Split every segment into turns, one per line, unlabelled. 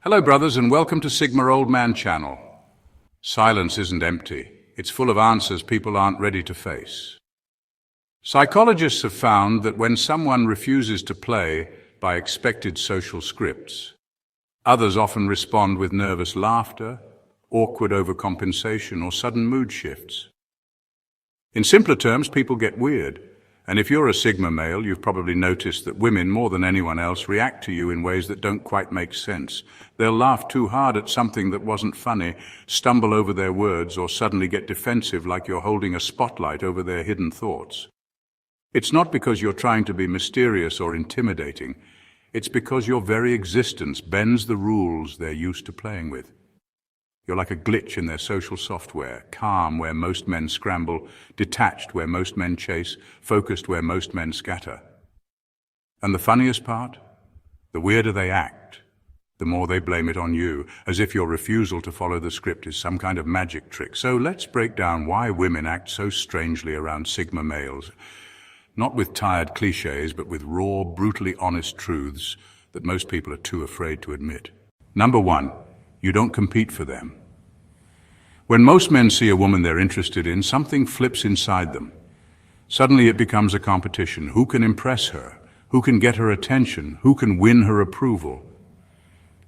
Hello brothers and welcome to Sigma Old Man channel. Silence isn't empty. It's full of answers people aren't ready to face. Psychologists have found that when someone refuses to play by expected social scripts, others often respond with nervous laughter, awkward overcompensation, or sudden mood shifts. In simpler terms, people get weird. And if you're a Sigma male, you've probably noticed that women, more than anyone else, react to you in ways that don't quite make sense. They'll laugh too hard at something that wasn't funny, stumble over their words, or suddenly get defensive like you're holding a spotlight over their hidden thoughts. It's not because you're trying to be mysterious or intimidating. It's because your very existence bends the rules they're used to playing with. You're like a glitch in their social software, calm where most men scramble, detached where most men chase, focused where most men scatter. And the funniest part? The weirder they act, the more they blame it on you, as if your refusal to follow the script is some kind of magic trick. So let's break down why women act so strangely around Sigma males. Not with tired cliches, but with raw, brutally honest truths that most people are too afraid to admit. Number one, you don't compete for them. When most men see a woman they're interested in, something flips inside them. Suddenly it becomes a competition. Who can impress her? Who can get her attention? Who can win her approval?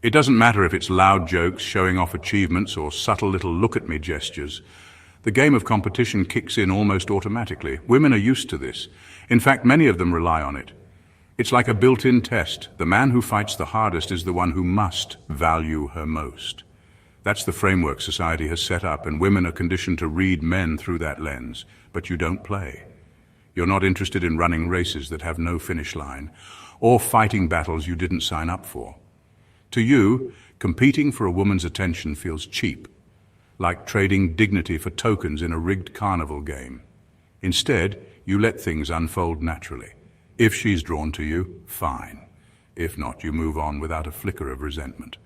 It doesn't matter if it's loud jokes, showing off achievements, or subtle little look-at-me gestures. The game of competition kicks in almost automatically. Women are used to this. In fact, many of them rely on it. It's like a built-in test. The man who fights the hardest is the one who must value her most. That's the framework society has set up, and women are conditioned to read men through that lens. But you don't play. You're not interested in running races that have no finish line, or fighting battles you didn't sign up for. To you, competing for a woman's attention feels cheap, like trading dignity for tokens in a rigged carnival game. Instead, you let things unfold naturally. If she's drawn to you, fine. If not, you move on without a flicker of resentment.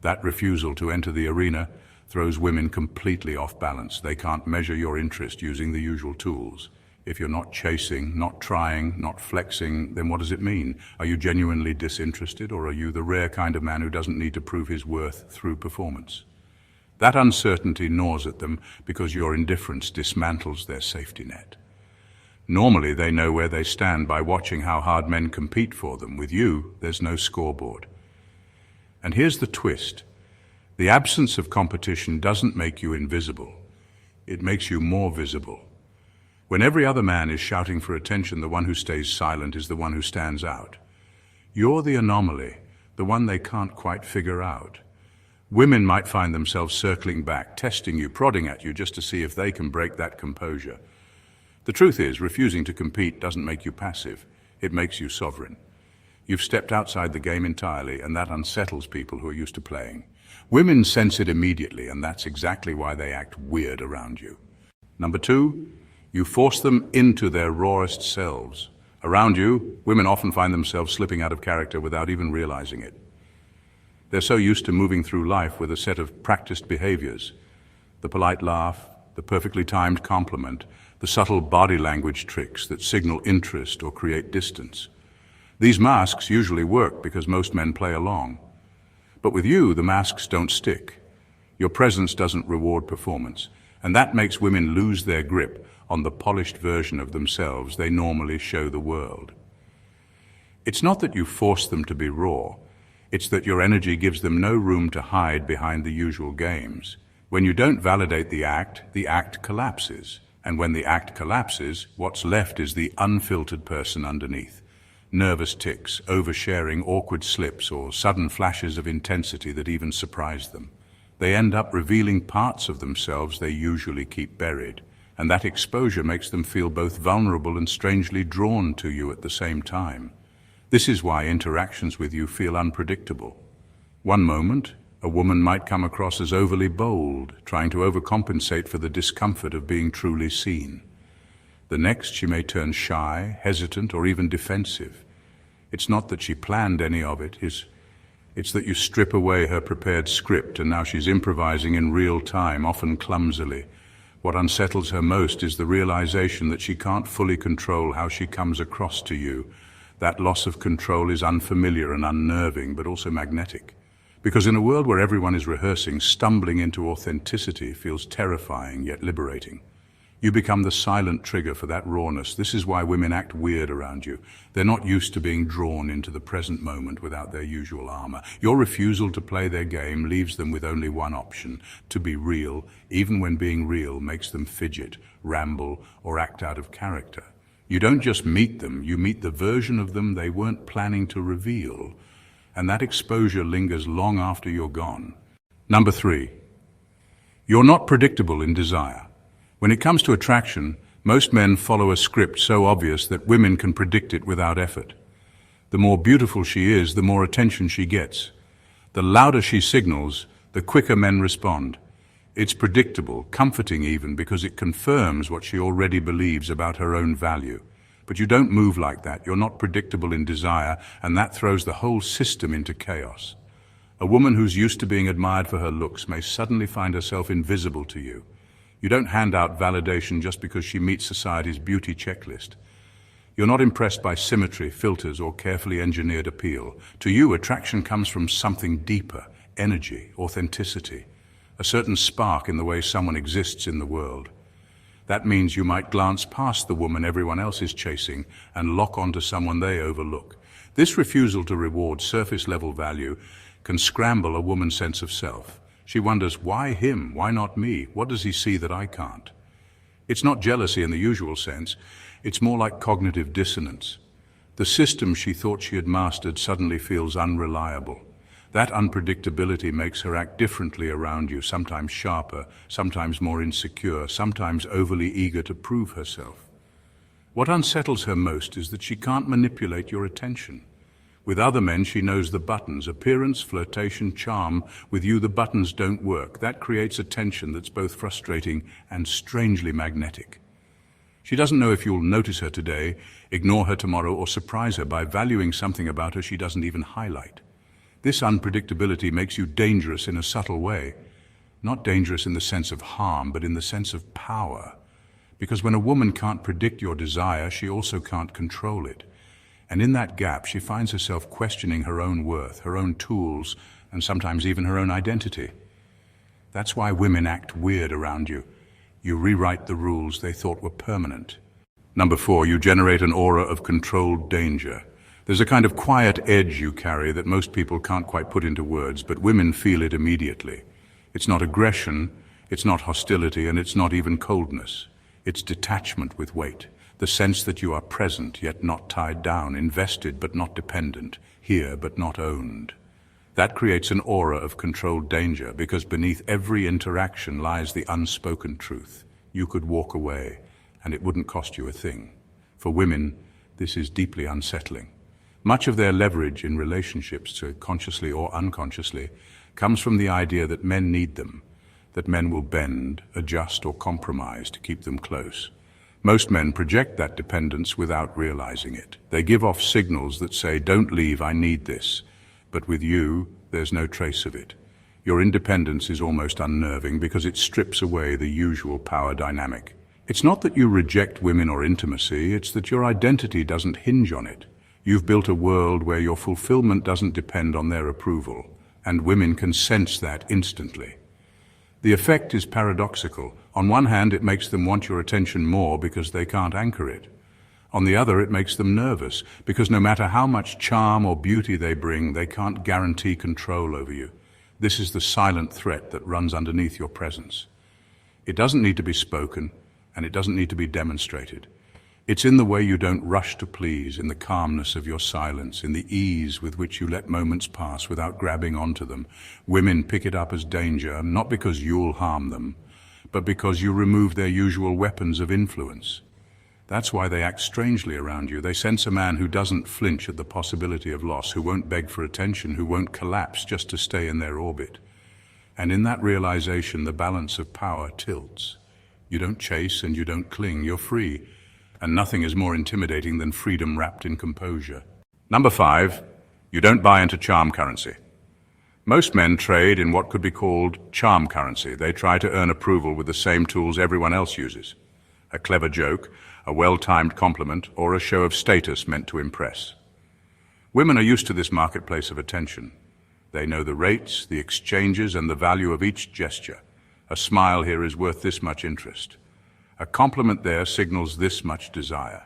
That refusal to enter the arena throws women completely off balance. They can't measure your interest using the usual tools. If you're not chasing, not trying, not flexing, then what does it mean? Are you genuinely disinterested, or are you the rare kind of man who doesn't need to prove his worth through performance? That uncertainty gnaws at them because your indifference dismantles their safety net. Normally, they know where they stand by watching how hard men compete for them. With you, there's no scoreboard. And here's the twist. The absence of competition doesn't make you invisible. It makes you more visible. When every other man is shouting for attention, the one who stays silent is the one who stands out. You're the anomaly, the one they can't quite figure out. Women might find themselves circling back, testing you, prodding at you just to see if they can break that composure. The truth is, refusing to compete doesn't make you passive. It makes you sovereign. You've stepped outside the game entirely, and that unsettles people who are used to playing. Women sense it immediately, and that's exactly why they act weird around you. Number two, you force them into their rawest selves. Around you, women often find themselves slipping out of character without even realizing it. They're so used to moving through life with a set of practiced behaviors. The polite laugh, the perfectly timed compliment, the subtle body language tricks that signal interest or create distance. These masks usually work because most men play along. But with you, the masks don't stick. Your presence doesn't reward performance, and that makes women lose their grip on the polished version of themselves they normally show the world. It's not that you force them to be raw. It's that your energy gives them no room to hide behind the usual games. When you don't validate the act collapses. And when the act collapses, what's left is the unfiltered person underneath. Nervous tics, oversharing, awkward slips, or sudden flashes of intensity that even surprise them. They end up revealing parts of themselves they usually keep buried. And that exposure makes them feel both vulnerable and strangely drawn to you at the same time. This is why interactions with you feel unpredictable. One moment, a woman might come across as overly bold, trying to overcompensate for the discomfort of being truly seen. The next, she may turn shy, hesitant, or even defensive. It's not that she planned any of it. It's that you strip away her prepared script, and now she's improvising in real time, often clumsily. What unsettles her most is the realization that she can't fully control how she comes across to you. That loss of control is unfamiliar and unnerving, but also magnetic. Because in a world where everyone is rehearsing, stumbling into authenticity feels terrifying yet liberating. You become the silent trigger for that rawness. This is why women act weird around you. They're not used to being drawn into the present moment without their usual armor. Your refusal to play their game leaves them with only one option: to be real, even when being real makes them fidget, ramble, or act out of character. You don't just meet them, you meet the version of them they weren't planning to reveal. And that exposure lingers long after you're gone. Number 3. You're not predictable in desire. When it comes to attraction, most men follow a script so obvious that women can predict it without effort. The more beautiful she is, the more attention she gets. The louder she signals, the quicker men respond. It's predictable, comforting even, because it confirms what she already believes about her own value. But you don't move like that. You're not predictable in desire, and that throws the whole system into chaos. A woman who's used to being admired for her looks may suddenly find herself invisible to you. You don't hand out validation just because she meets society's beauty checklist. You're not impressed by symmetry, filters, or carefully engineered appeal. To you, attraction comes from something deeper: energy, authenticity, a certain spark in the way someone exists in the world. That means you might glance past the woman everyone else is chasing and lock onto someone they overlook. This refusal to reward surface-level value can scramble a woman's sense of self. She wonders, why him? Why not me? What does he see that I can't? It's not jealousy in the usual sense. It's more like cognitive dissonance. The system she thought she had mastered suddenly feels unreliable. That unpredictability makes her act differently around you, sometimes sharper, sometimes more insecure, sometimes overly eager to prove herself. What unsettles her most is that she can't manipulate your attention. With other men, she knows the buttons: appearance, flirtation, charm. With you, the buttons don't work. That creates a tension that's both frustrating and strangely magnetic. She doesn't know if you'll notice her today, ignore her tomorrow, or surprise her by valuing something about her she doesn't even highlight. This unpredictability makes you dangerous in a subtle way. Not dangerous in the sense of harm, but in the sense of power. Because when a woman can't predict your desire, she also can't control it. And in that gap, she finds herself questioning her own worth, her own tools, and sometimes even her own identity. That's why women act weird around you. You rewrite the rules they thought were permanent. Number 4, you generate an aura of controlled danger. There's a kind of quiet edge you carry that most people can't quite put into words, but women feel it immediately. It's not aggression, it's not hostility, and it's not even coldness. It's detachment with weight. The sense that you are present yet not tied down, invested but not dependent, here but not owned. That creates an aura of controlled danger, because beneath every interaction lies the unspoken truth. You could walk away, and it wouldn't cost you a thing. For women, this is deeply unsettling. Much of their leverage in relationships, consciously or unconsciously, comes from the idea that men need them, that men will bend, adjust, or compromise to keep them close. Most men project that dependence without realizing it. They give off signals that say, "Don't leave, I need this." But with you, there's no trace of it. Your independence is almost unnerving because it strips away the usual power dynamic. It's not that you reject women or intimacy, it's that your identity doesn't hinge on it. You've built a world where your fulfillment doesn't depend on their approval, and women can sense that instantly. The effect is paradoxical. On one hand, it makes them want your attention more because they can't anchor it. On the other, it makes them nervous because no matter how much charm or beauty they bring, they can't guarantee control over you. This is the silent threat that runs underneath your presence. It doesn't need to be spoken, and it doesn't need to be demonstrated. It's in the way you don't rush to please, in the calmness of your silence, in the ease with which you let moments pass without grabbing onto them. Women pick it up as danger, not because you'll harm them, but because you remove their usual weapons of influence. That's why they act strangely around you. They sense a man who doesn't flinch at the possibility of loss, who won't beg for attention, who won't collapse just to stay in their orbit. And in that realization, the balance of power tilts. You don't chase and you don't cling, you're free. And nothing is more intimidating than freedom wrapped in composure. Number 5, you don't buy into charm currency. Most men trade in what could be called charm currency. They try to earn approval with the same tools everyone else uses. A clever joke, a well-timed compliment, or a show of status meant to impress. Women are used to this marketplace of attention. They know the rates, the exchanges, and the value of each gesture. A smile here is worth this much interest. A compliment there signals this much desire.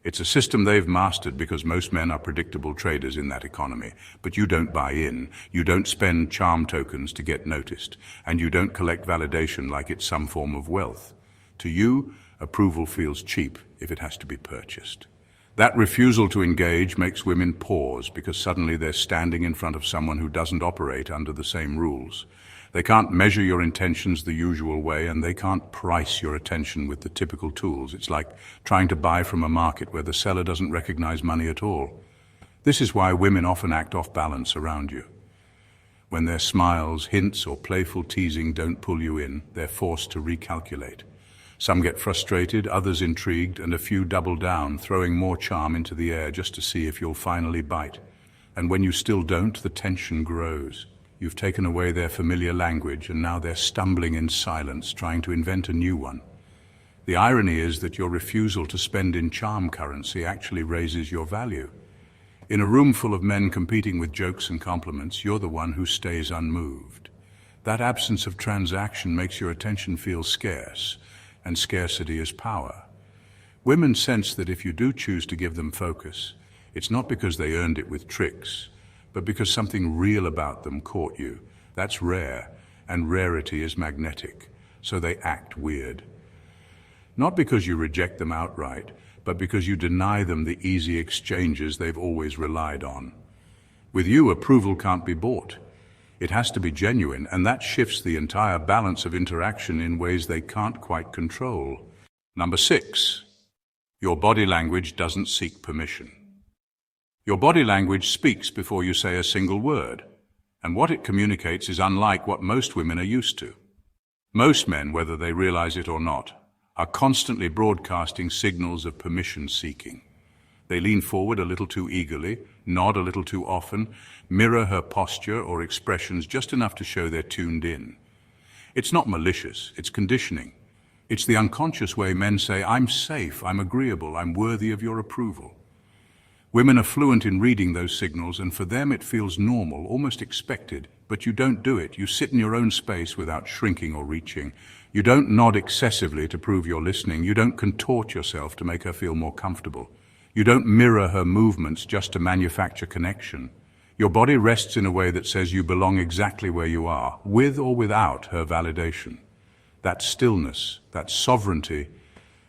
It's a system they've mastered because most men are predictable traders in that economy. But you don't buy in, you don't spend charm tokens to get noticed, and you don't collect validation like it's some form of wealth. To you, approval feels cheap if it has to be purchased. That refusal to engage makes women pause because suddenly they're standing in front of someone who doesn't operate under the same rules. They can't measure your intentions the usual way, and they can't price your attention with the typical tools. It's like trying to buy from a market where the seller doesn't recognize money at all. This is why women often act off balance around you. When their smiles, hints, or playful teasing don't pull you in, they're forced to recalculate. Some get frustrated, others intrigued, and a few double down, throwing more charm into the air just to see if you'll finally bite. And when you still don't, the tension grows. You've taken away their familiar language, and now they're stumbling in silence, trying to invent a new one. The irony is that your refusal to spend in charm currency actually raises your value. In a room full of men competing with jokes and compliments, you're the one who stays unmoved. That absence of transaction makes your attention feel scarce, and scarcity is power. Women sense that if you do choose to give them focus, it's not because they earned it with tricks, but because something real about them caught you. That's rare, and rarity is magnetic, so they act weird. Not because you reject them outright, but because you deny them the easy exchanges they've always relied on. With you, approval can't be bought. It has to be genuine, and that shifts the entire balance of interaction in ways they can't quite control. Number 6, your body language doesn't seek permission. Your body language speaks before you say a single word, and what it communicates is unlike what most women are used to. Most men, whether they realize it or not, are constantly broadcasting signals of permission seeking. They lean forward a little too eagerly, nod a little too often, mirror her posture or expressions just enough to show they're tuned in. It's not malicious, it's conditioning. It's the unconscious way men say, "I'm safe, I'm agreeable, I'm worthy of your approval." Women are fluent in reading those signals, and for them it feels normal, almost expected, but you don't do it. You sit in your own space without shrinking or reaching. You don't nod excessively to prove you're listening. You don't contort yourself to make her feel more comfortable. You don't mirror her movements just to manufacture connection. Your body rests in a way that says you belong exactly where you are, with or without her validation. That stillness, that sovereignty,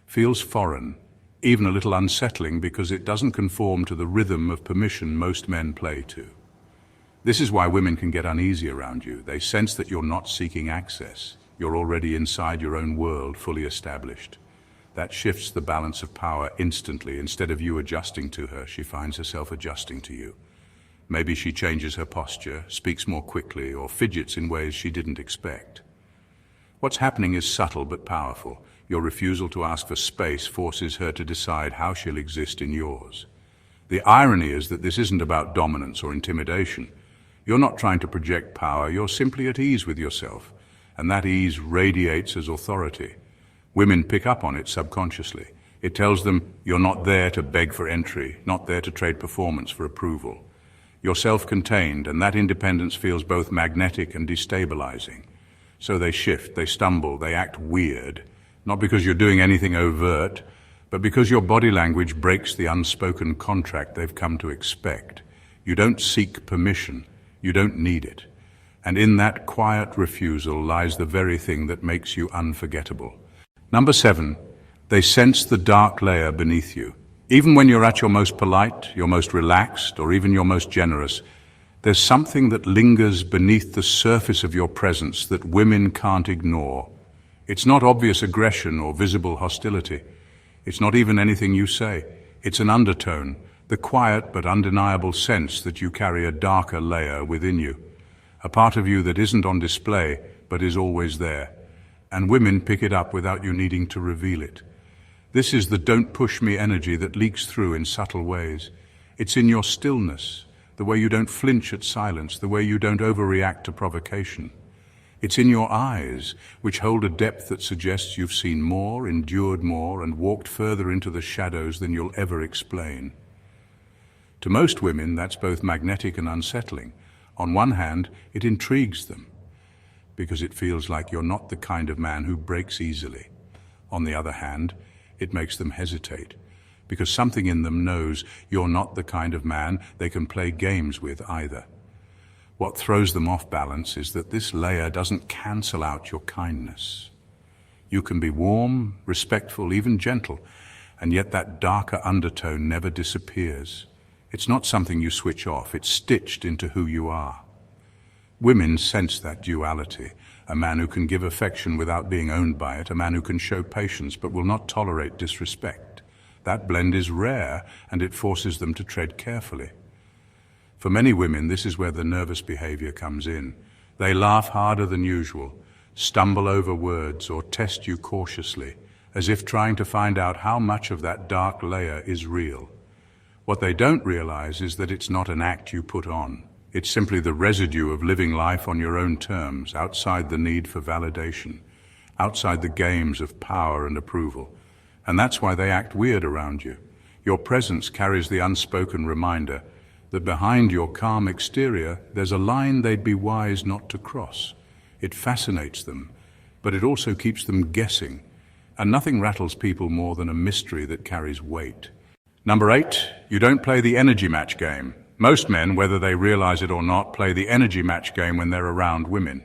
feels foreign, even a little unsettling, because it doesn't conform to the rhythm of permission most men play to. This is why women can get uneasy around you. They sense that you're not seeking access. You're already inside your own world, fully established. That shifts the balance of power instantly. Instead of you adjusting to her, she finds herself adjusting to you. Maybe she changes her posture, speaks more quickly, or fidgets in ways she didn't expect. What's happening is subtle but powerful. Your refusal to ask for space forces her to decide how she'll exist in yours. The irony is that this isn't about dominance or intimidation. You're not trying to project power, you're simply at ease with yourself, and that ease radiates as authority. Women pick up on it subconsciously. It tells them you're not there to beg for entry, not there to trade performance for approval. You're self-contained, and that independence feels both magnetic and destabilizing. So they shift, they stumble, they act weird. Not because you're doing anything overt, but because your body language breaks the unspoken contract they've come to expect. You don't seek permission, you don't need it. And in that quiet refusal lies the very thing that makes you unforgettable. Number 7, they sense the dark layer beneath you. Even when you're at your most polite, your most relaxed, or even your most generous, there's something that lingers beneath the surface of your presence that women can't ignore. It's not obvious aggression or visible hostility. It's not even anything you say. It's an undertone, the quiet but undeniable sense that you carry a darker layer within you, a part of you that isn't on display but is always there. And women pick it up without you needing to reveal it. This is the "don't push me" energy that leaks through in subtle ways. It's in your stillness, the way you don't flinch at silence, the way you don't overreact to provocation. It's in your eyes, which hold a depth that suggests you've seen more, endured more, and walked further into the shadows than you'll ever explain. To most women, that's both magnetic and unsettling. On one hand, it intrigues them, because it feels like you're not the kind of man who breaks easily. On the other hand, it makes them hesitate, because something in them knows you're not the kind of man they can play games with either. What throws them off balance is that this layer doesn't cancel out your kindness. You can be warm, respectful, even gentle, and yet that darker undertone never disappears. It's not something you switch off, it's stitched into who you are. Women sense that duality, a man who can give affection without being owned by it, a man who can show patience but will not tolerate disrespect. That blend is rare, and it forces them to tread carefully. For many women, this is where the nervous behavior comes in. They laugh harder than usual, stumble over words, or test you cautiously, as if trying to find out how much of that dark layer is real. What they don't realize is that it's not an act you put on. It's simply the residue of living life on your own terms, outside the need for validation, outside the games of power and approval. And that's why they act weird around you. Your presence carries the unspoken reminder that behind your calm exterior, there's a line they'd be wise not to cross. It fascinates them, but it also keeps them guessing. And nothing rattles people more than a mystery that carries weight. Number 8, you don't play the energy match game. Most men, whether they realize it or not, play the energy match game when they're around women.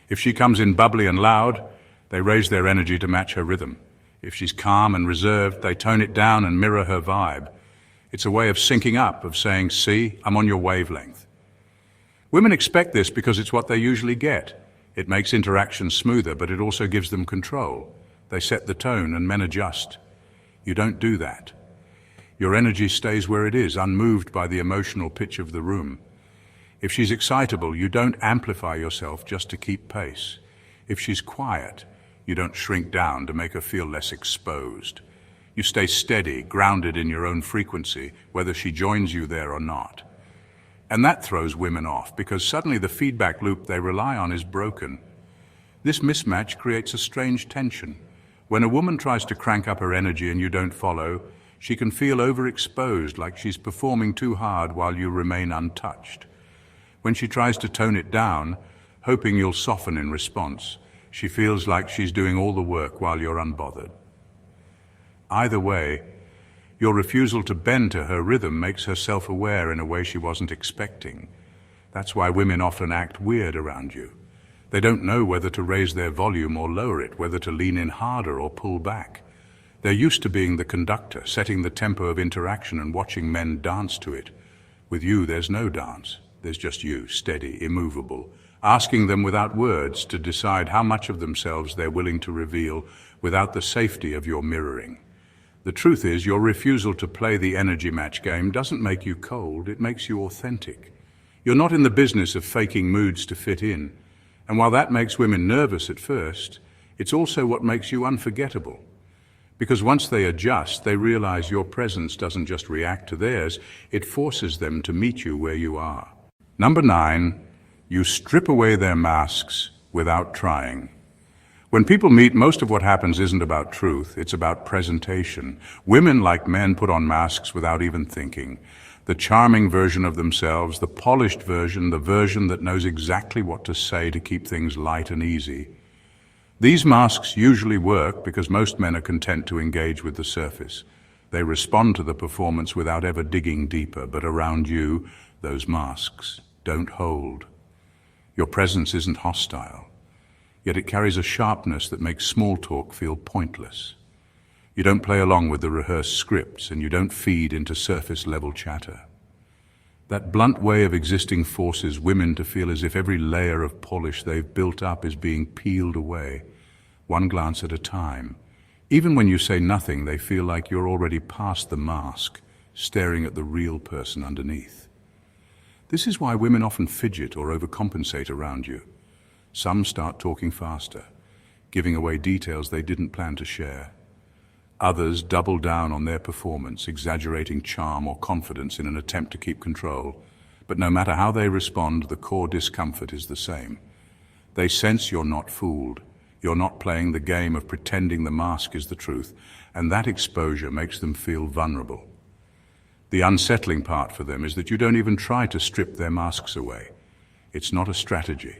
If she comes in bubbly and loud, they raise their energy to match her rhythm. If she's calm and reserved, they tone it down and mirror her vibe. It's a way of syncing up, of saying, see, I'm on your wavelength. Women expect this because it's what they usually get. It makes interaction smoother, but it also gives them control. They set the tone and men adjust. You don't do that. Your energy stays where it is, unmoved by the emotional pitch of the room. If she's excitable, you don't amplify yourself just to keep pace. If she's quiet, you don't shrink down to make her feel less exposed. You stay steady, grounded in your own frequency, whether she joins you there or not. And that throws women off, because suddenly the feedback loop they rely on is broken. This mismatch creates a strange tension. When a woman tries to crank up her energy and you don't follow, she can feel overexposed, like she's performing too hard while you remain untouched. When she tries to tone it down, hoping you'll soften in response, she feels like she's doing all the work while you're unbothered. Either way, your refusal to bend to her rhythm makes her self-aware in a way she wasn't expecting. That's why women often act weird around you. They don't know whether to raise their volume or lower it, whether to lean in harder or pull back. They're used to being the conductor, setting the tempo of interaction and watching men dance to it. With you, there's no dance. There's just you, steady, immovable, asking them without words to decide how much of themselves they're willing to reveal without the safety of your mirroring. The truth is, your refusal to play the energy match game doesn't make you cold, it makes you authentic. You're not in the business of faking moods to fit in. And while that makes women nervous at first, it's also what makes you unforgettable. Because once they adjust, they realize your presence doesn't just react to theirs, it forces them to meet you where you are. Number 9, you strip away their masks without trying. When people meet, most of what happens isn't about truth, it's about presentation. Women, like men, put on masks without even thinking. The charming version of themselves, the polished version, the version that knows exactly what to say to keep things light and easy. These masks usually work because most men are content to engage with the surface. They respond to the performance without ever digging deeper, but around you, those masks don't hold. Your presence isn't hostile, yet it carries a sharpness that makes small talk feel pointless. You don't play along with the rehearsed scripts, and you don't feed into surface-level chatter. That blunt way of existing forces women to feel as if every layer of polish they've built up is being peeled away, one glance at a time. Even when you say nothing, they feel like you're already past the mask, staring at the real person underneath. This is why women often fidget or overcompensate around you. Some start talking faster, giving away details they didn't plan to share. Others double down on their performance, exaggerating charm or confidence in an attempt to keep control. But no matter how they respond, the core discomfort is the same. They sense you're not fooled. You're not playing the game of pretending the mask is the truth, and that exposure makes them feel vulnerable. The unsettling part for them is that you don't even try to strip their masks away. It's not a strategy.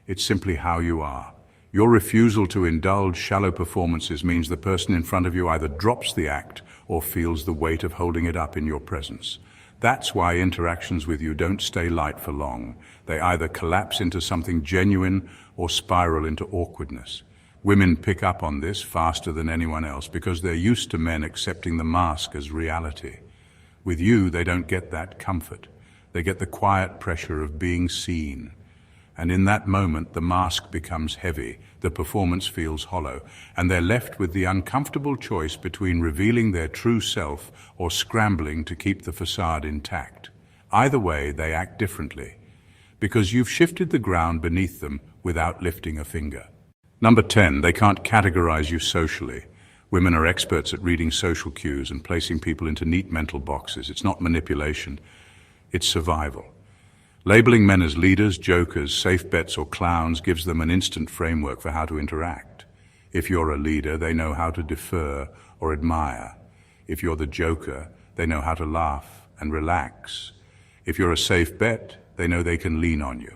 It's simply how you are. Your refusal to indulge shallow performances means the person in front of you either drops the act or feels the weight of holding it up in your presence. That's why interactions with you don't stay light for long. They either collapse into something genuine or spiral into awkwardness. Women pick up on this faster than anyone else because they're used to men accepting the mask as reality. With you, they don't get that comfort. They get the quiet pressure of being seen. And in that moment, the mask becomes heavy, the performance feels hollow, and they're left with the uncomfortable choice between revealing their true self or scrambling to keep the facade intact. Either way, they act differently, because you've shifted the ground beneath them without lifting a finger. Number 10, they can't categorize you socially. Women are experts at reading social cues and placing people into neat mental boxes. It's not manipulation, it's survival. Labeling men as leaders, jokers, safe bets, or clowns gives them an instant framework for how to interact. If you're a leader, they know how to defer or admire. If you're the joker, they know how to laugh and relax. If you're a safe bet, they know they can lean on you.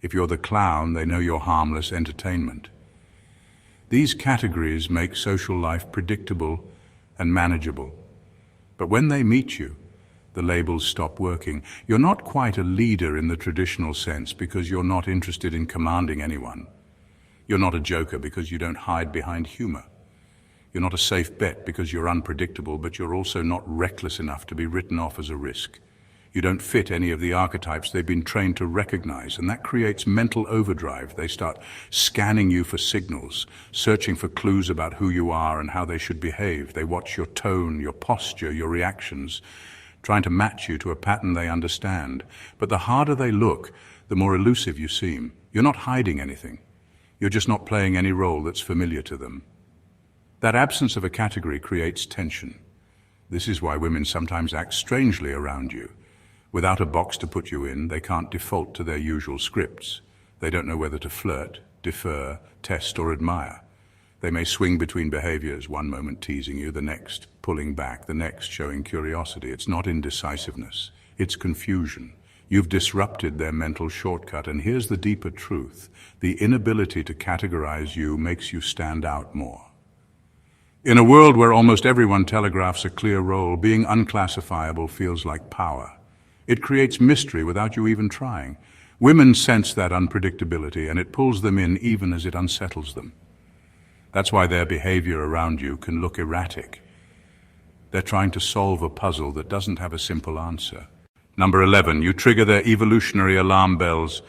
If you're the clown, they know you're harmless entertainment. These categories make social life predictable and manageable. But when they meet you, the labels stop working. You're not quite a leader in the traditional sense because you're not interested in commanding anyone. You're not a joker because you don't hide behind humor. You're not a safe bet because you're unpredictable, but you're also not reckless enough to be written off as a risk. You don't fit any of the archetypes they've been trained to recognize, and that creates mental overdrive. They start scanning you for signals, searching for clues about who you are and how they should behave. They watch your tone, your posture, your reactions, trying to match you to a pattern they understand. But the harder they look, the more elusive you seem. You're not hiding anything. You're just not playing any role that's familiar to them. That absence of a category creates tension. This is why women sometimes act strangely around you. Without a box to put you in, they can't default to their usual scripts. They don't know whether to flirt, defer, test, or admire. They may swing between behaviors, one moment teasing you, the next pulling back, the next showing curiosity. It's not indecisiveness, it's confusion. You've disrupted their mental shortcut, and here's the deeper truth. The inability to categorize you makes you stand out more. In a world where almost everyone telegraphs a clear role, being unclassifiable feels like power. It creates mystery without you even trying. Women sense that unpredictability, and it pulls them in even as it unsettles them. That's why their behavior around you can look erratic. They're trying to solve a puzzle that doesn't have a simple answer. Number 11, you trigger their evolutionary alarm bells.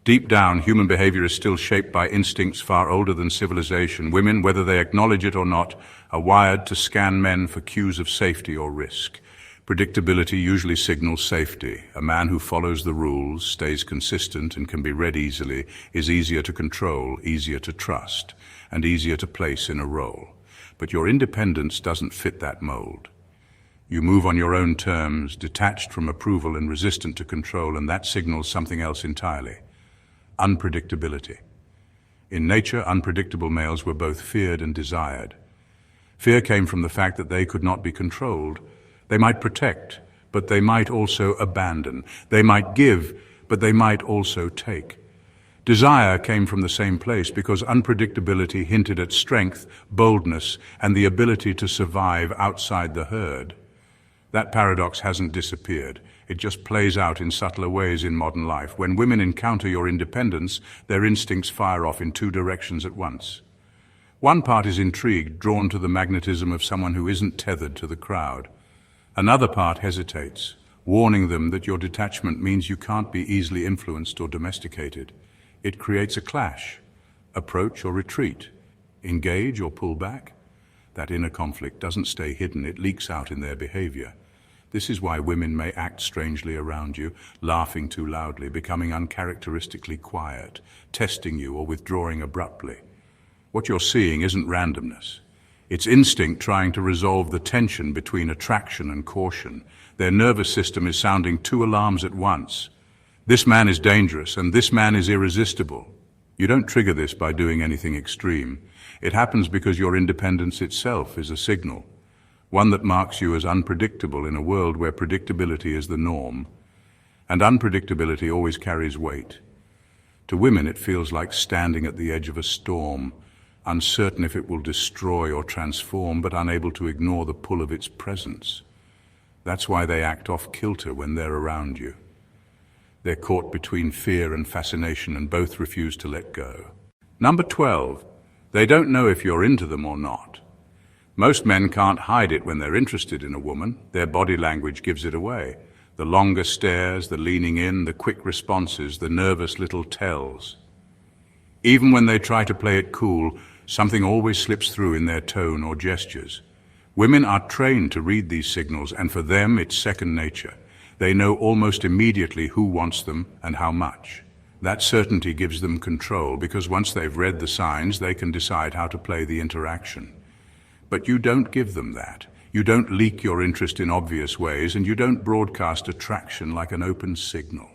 Deep down, human behavior is still shaped by instincts far older than civilization. Women, whether they acknowledge it or not, are wired to scan men for cues of safety or risk. Predictability usually signals safety. A man who follows the rules, stays consistent, and can be read easily is easier to control, easier to trust, and easier to place in a role. But your independence doesn't fit that mold. You move on your own terms, detached from approval and resistant to control, and that signals something else entirely. Unpredictability. In nature, unpredictable males were both feared and desired. Fear came from the fact that they could not be controlled. They might protect, but they might also abandon. They might give, but they might also take. Desire came from the same place because unpredictability hinted at strength, boldness, and the ability to survive outside the herd. That paradox hasn't disappeared. It just plays out in subtler ways in modern life. When women encounter your independence, their instincts fire off in two directions at once. One part is intrigued, drawn to the magnetism of someone who isn't tethered to the crowd. Another part hesitates, warning them that your detachment means you can't be easily influenced or domesticated. It creates a clash, approach or retreat, engage or pull back. That inner conflict doesn't stay hidden, it leaks out in their behavior. This is why women may act strangely around you, laughing too loudly, becoming uncharacteristically quiet, testing you or withdrawing abruptly. What you're seeing isn't randomness. It's instinct trying to resolve the tension between attraction and caution. Their nervous system is sounding two alarms at once. This man is dangerous and this man is irresistible. You don't trigger this by doing anything extreme. It happens because your independence itself is a signal, one that marks you as unpredictable in a world where predictability is the norm. And unpredictability always carries weight. To women, it feels like standing at the edge of a storm, uncertain if it will destroy or transform, but unable to ignore the pull of its presence. That's why they act off kilter when they're around you. They're caught between fear and fascination, and both refuse to let go. Number 12. They don't know if you're into them or not. Most men can't hide it when they're interested in a woman. Their body language gives it away. The longer stares, the leaning in, the quick responses, the nervous little tells. Even when they try to play it cool, something always slips through in their tone or gestures. Women are trained to read these signals, and for them it's second nature. They know almost immediately who wants them and how much. That certainty gives them control, because once they've read the signs, they can decide how to play the interaction. But you don't give them that. You don't leak your interest in obvious ways, and you don't broadcast attraction like an open signal.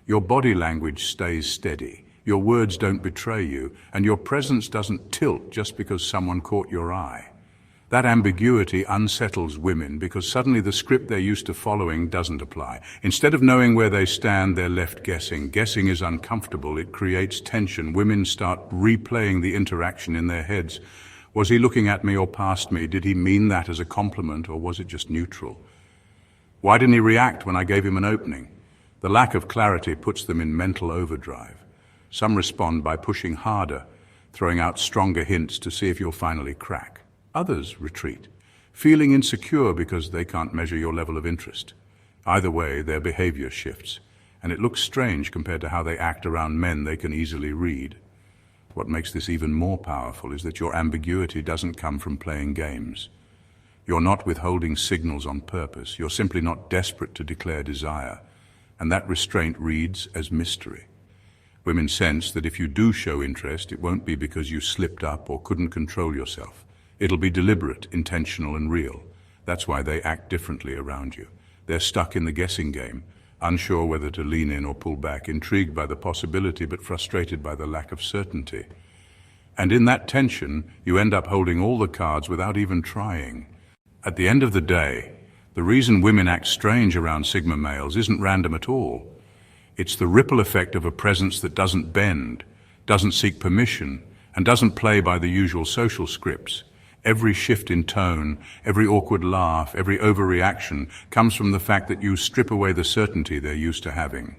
Your body language stays steady. Your words don't betray you, and your presence doesn't tilt just because someone caught your eye. That ambiguity unsettles women, because suddenly the script they're used to following doesn't apply. Instead of knowing where they stand, they're left guessing. Guessing is uncomfortable. It creates tension. Women start replaying the interaction in their heads. Was he looking at me or past me? Did he mean that as a compliment, or was it just neutral? Why didn't he react when I gave him an opening? The lack of clarity puts them in mental overdrive. Some respond by pushing harder, throwing out stronger hints to see if you'll finally crack. Others retreat, feeling insecure because they can't measure your level of interest. Either way, their behavior shifts, and it looks strange compared to how they act around men they can easily read. What makes this even more powerful is that your ambiguity doesn't come from playing games. You're not withholding signals on purpose. You're simply not desperate to declare desire, and that restraint reads as mystery. Women sense that if you do show interest, it won't be because you slipped up or couldn't control yourself. It'll be deliberate, intentional, and real. That's why they act differently around you. They're stuck in the guessing game, unsure whether to lean in or pull back, intrigued by the possibility but frustrated by the lack of certainty. And in that tension, you end up holding all the cards without even trying. At the end of the day, the reason women act strange around Sigma males isn't random at all. It's the ripple effect of a presence that doesn't bend, doesn't seek permission, and doesn't play by the usual social scripts. Every shift in tone, every awkward laugh, every overreaction comes from the fact that you strip away the certainty they're used to having.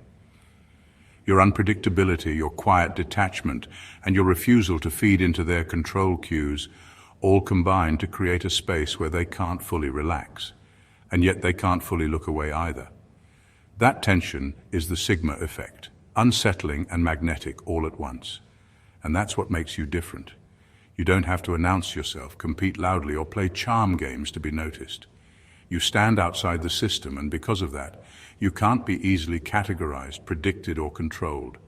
Your unpredictability, your quiet detachment, and your refusal to feed into their control cues all combine to create a space where they can't fully relax, and yet they can't fully look away either. That tension is the Sigma effect, unsettling and magnetic all at once. And that's what makes you different. You don't have to announce yourself, compete loudly, or play charm games to be noticed. You stand outside the system, and because of that, you can't be easily categorized, predicted, or controlled.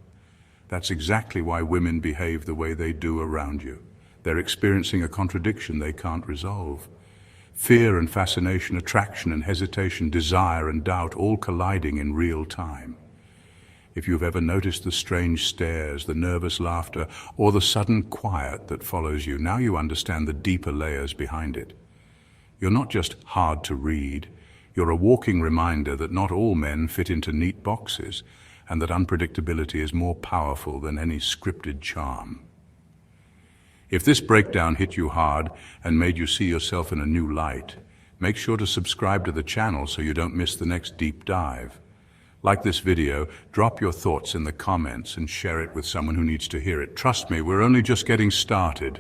That's exactly why women behave the way they do around you. They're experiencing a contradiction they can't resolve. Fear and fascination, attraction and hesitation, desire and doubt, all colliding in real time. If you've ever noticed the strange stares, the nervous laughter, or the sudden quiet that follows you, now you understand the deeper layers behind it. You're not just hard to read. You're a walking reminder that not all men fit into neat boxes, and that unpredictability is more powerful than any scripted charm. If this breakdown hit you hard and made you see yourself in a new light, make sure to subscribe to the channel so you don't miss the next deep dive. Like this video, drop your thoughts in the comments and share it with someone who needs to hear it. Trust me, we're only just getting started.